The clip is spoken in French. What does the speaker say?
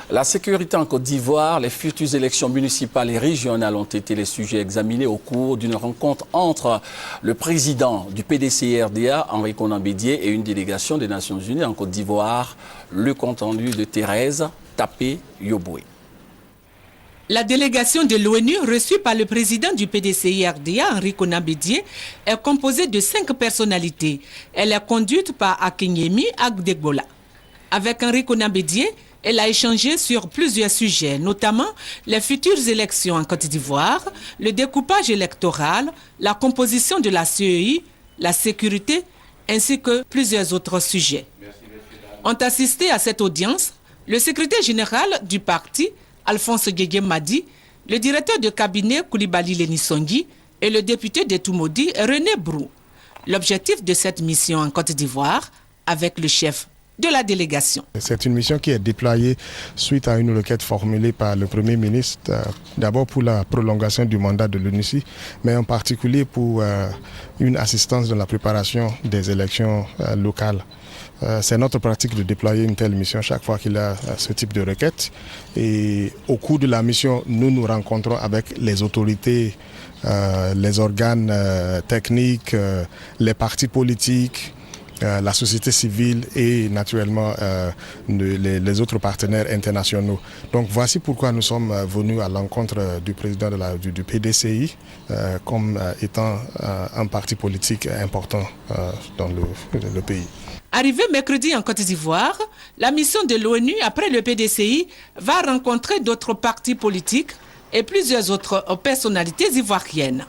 La sécurité en Côte d'Ivoire, les futures élections municipales et régionales ont été les sujets examinés au cours d'une rencontre entre le président du PDCI-RDA, Henri Konan Bédié, et une délégation des Nations Unies en Côte d'Ivoire, le compte-rendu de Thérèse Tapé-Yoboué. La délégation de l'ONU reçue par le président du PDCI-RDA, Henri Konan Bédié, est composée de 5 personnalités. Elle est conduite par Akinyemi Agdegbola. Avec Henri Konan Bédié, elle a échangé sur plusieurs sujets, notamment les futures élections en Côte d'Ivoire, le découpage électoral, la composition de la CEI, la sécurité, ainsi que plusieurs autres sujets. Ont assisté à cette audience le secrétaire général du parti, Alphonse Guégué Madi, le directeur de cabinet Koulibaly Lénissongui et le député de Toumoudi, René Brou. L'objectif de cette mission en Côte d'Ivoire, avec le chef de la délégation. C'est une mission qui est déployée suite à une requête formulée par le Premier ministre, d'abord pour la prolongation du mandat de l'ONUCI, mais en particulier pour une assistance dans la préparation des élections locales. C'est notre pratique de déployer une telle mission chaque fois qu'il y a ce type de requête. Et au cours de la mission, nous nous rencontrons avec les autorités, les organes techniques, les partis politiques, la société civile et naturellement les autres partenaires internationaux. Donc voici pourquoi nous sommes venus à l'encontre du président du PDCI comme étant un parti politique important dans le pays. Arrivé mercredi en Côte d'Ivoire, la mission de l'ONU après le PDCI va rencontrer d'autres partis politiques et plusieurs autres personnalités ivoiriennes.